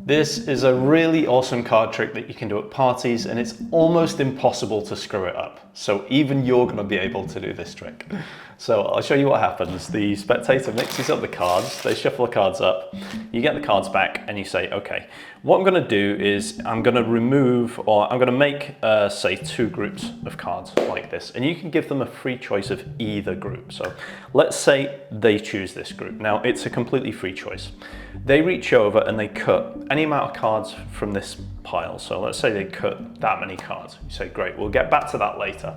This is a really awesome card trick that you can do at parties, and it's almost impossible to screw it up. So even you're going to be able to do this trick. So I'll show you what happens. The spectator mixes up the cards, they shuffle the cards up, you get the cards back and you say, okay, what I'm going to do is I'm going to remove, or I'm going to make, say, 2 groups of cards like this, and you can give them a free choice of either group. So let's say they choose this group. Now it's a completely free choice. They reach over and they cut any amount of cards from this pile. So let's say they cut that many cards. You say, great, we'll get back to that later.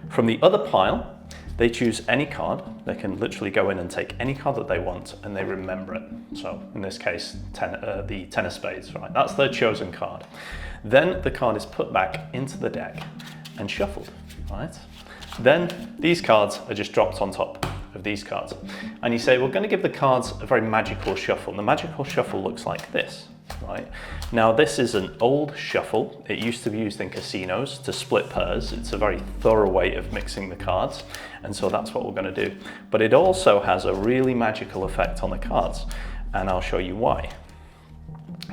From the other pile, they choose any card. They can literally go in and take any card that they want and they remember it. So in this case, the 10 of spades, right? That's their chosen card. Then the card is put back into the deck and shuffled, right? Then these cards are just dropped on top of these cards. And you say, we're going to give the cards a very magical shuffle. And the magical shuffle looks like this, right? Now this is an old shuffle. It used to be used in casinos to split pairs. It's a very thorough way of mixing the cards. And so that's what we're going to do. But it also has a really magical effect on the cards. And I'll show you why.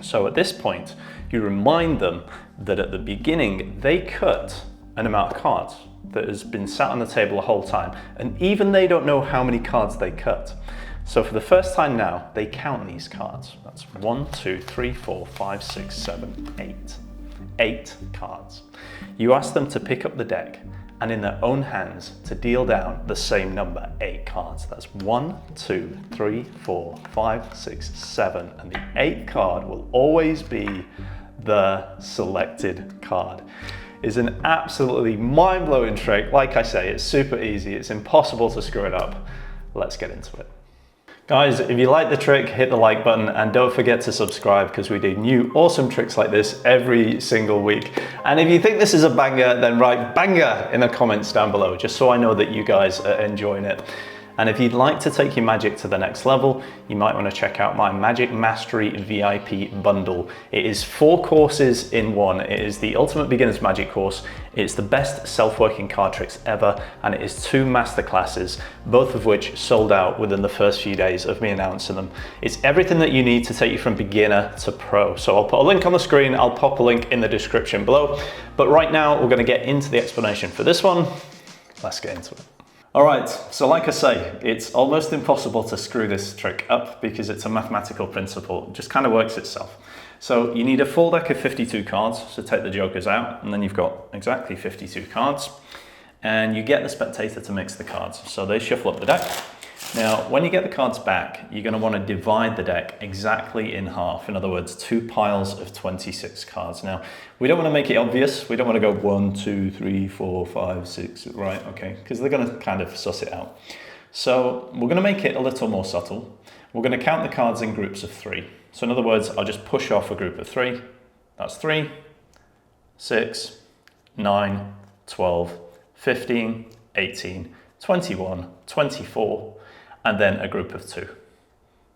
So at this point, you remind them that at the beginning, they cut an amount of cards that has been sat on the table the whole time, and even they don't know how many cards they cut. So for the first time now, they count these cards. That's 1, 2, 3, 4, 5, 6, 7, 8. 8 cards. You ask them to pick up the deck and in their own hands to deal down the same number, 8 cards. That's 1, 2, 3, 4, 5, 6, 7, and the 8th card will always be the selected card. Is an absolutely mind-blowing trick. Like I say, it's super easy. It's impossible to screw it up. Let's get into it. Guys, if you like the trick, hit the like button and don't forget to subscribe because we do new awesome tricks like this every single week. And if you think this is a banger, then write banger in the comments down below, just so I know that you guys are enjoying it. And if you'd like to take your magic to the next level, you might want to check out my Magic Mastery VIP bundle. It is 4 courses in one. It is the Ultimate Beginner's Magic course. It's the best self-working card tricks ever, and it is 2 masterclasses, both of which sold out within the first few days of me announcing them. It's everything that you need to take you from beginner to pro. So I'll put a link on the screen, I'll pop a link in the description below. But right now, we're going to get into the explanation for this one. Let's get into it. All right, so like I say, it's almost impossible to screw this trick up because it's a mathematical principle. It just kind of works itself. So you need a full deck of 52 cards, so take the jokers out, and then you've got exactly 52 cards. And you get the spectator to mix the cards. So they shuffle up the deck. Now, when you get the cards back, you're going to want to divide the deck exactly in half. In other words, 2 piles of 26 cards. Now, we don't want to make it obvious. We don't want to go 1, 2, 3, 4, 5, 6, right? Okay, because they're going to kind of suss it out. So we're going to make it a little more subtle. We're going to count the cards in groups of 3. So in other words, I'll just push off a group of 3. That's 3, 6, 9, 12, 15, 18, 21, 24, and then a group of 2.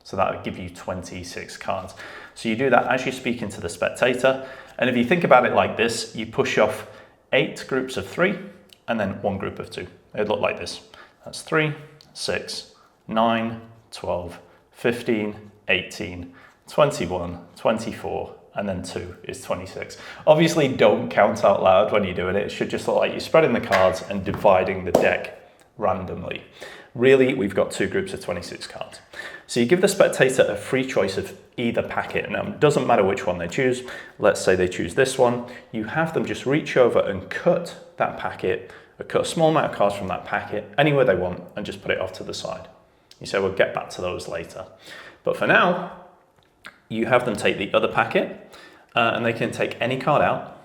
So that would give you 26 cards. So you do that as you speak into the spectator. And if you think about it like this, you push off 8 groups of 3 and then 1 group of 2. It'd look like this. That's 3, 6, 9, 12, 15, 18, 21, 24, and then 2 is 26. Obviously, don't count out loud when you're doing it. It should just look like you're spreading the cards and dividing the deck randomly. Really, we've got 2 groups of 26 cards. So you give the spectator a free choice of either packet. Now, it doesn't matter which one they choose. Let's say they choose this one. You have them just reach over and cut that packet, or cut a small amount of cards from that packet anywhere they want and just put it off to the side. You say, we'll get back to those later. But for now, you have them take the other packet and they can take any card out.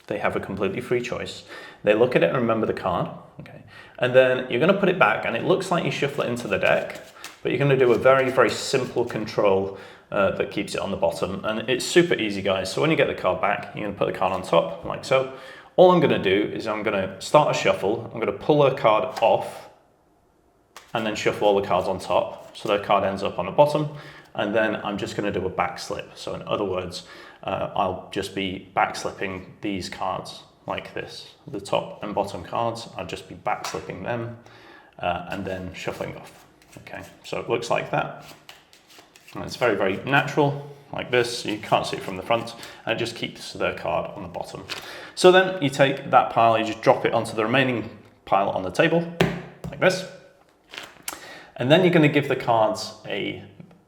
They have a completely free choice. They look at it and remember the card, okay? And then you're going to put it back and it looks like you shuffle it into the deck, but you're going to do a very, very simple control that keeps it on the bottom. And it's super easy, guys. So when you get the card back, you're going to put the card on top like so. All I'm going to do is I'm going to start a shuffle. I'm going to pull a card off and then shuffle all the cards on top. So the card ends up on the bottom. And then I'm just going to do a back slip. So in other words, I'll just be back slipping these cards like this. The top and bottom cards, I'll just be back slipping them and then shuffling off. Okay, so it looks like that. And it's very, very natural. like this, so you can't see it from the front, and it just keeps the card on the bottom. So then you take that pile, you just drop it onto the remaining pile on the table, like this. And then you're going to give the cards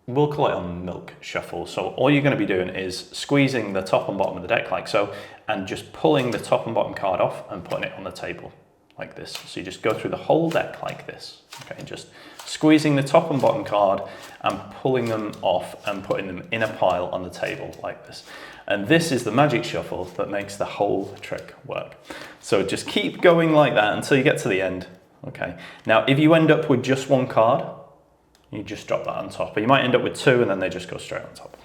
we'll call it a milk shuffle. So all you're going to be doing is squeezing the top and bottom of the deck like so, and just pulling the top and bottom card off and putting it on the table like this. So you just go through the whole deck like this, okay, just squeezing the top and bottom card and pulling them off and putting them in a pile on the table like this. And this is the magic shuffle that makes the whole trick work. So just keep going like that until you get to the end. Okay. Now, if you end up with just one card, you just drop that on top. But you might end up with two and then they just go straight on top.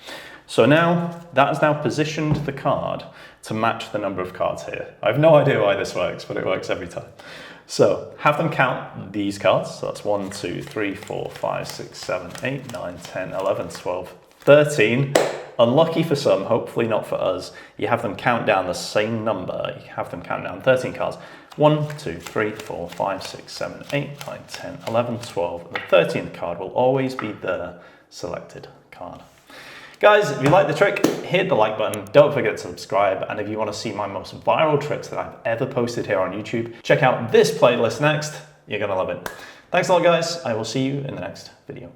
So now, that has now positioned the card to match the number of cards here. I have no idea why this works, but it works every time. So have them count these cards. So that's 1, 2, 3, 4, 5, 6, 7, 8, 9, 10, 11, 12, 13. Unlucky for some, hopefully not for us, you have them count down the same number. You have them count down 13 cards. 1, 2, 3, 4, 5, 6, 7, 8, 9, 10, 11, 12. The 13th card will always be the selected card. Guys, if you like the trick, hit the like button. Don't forget to subscribe. And if you want to see my most viral tricks that I've ever posted here on YouTube, check out this playlist next. You're going to love it. Thanks a lot, guys. I will see you in the next video.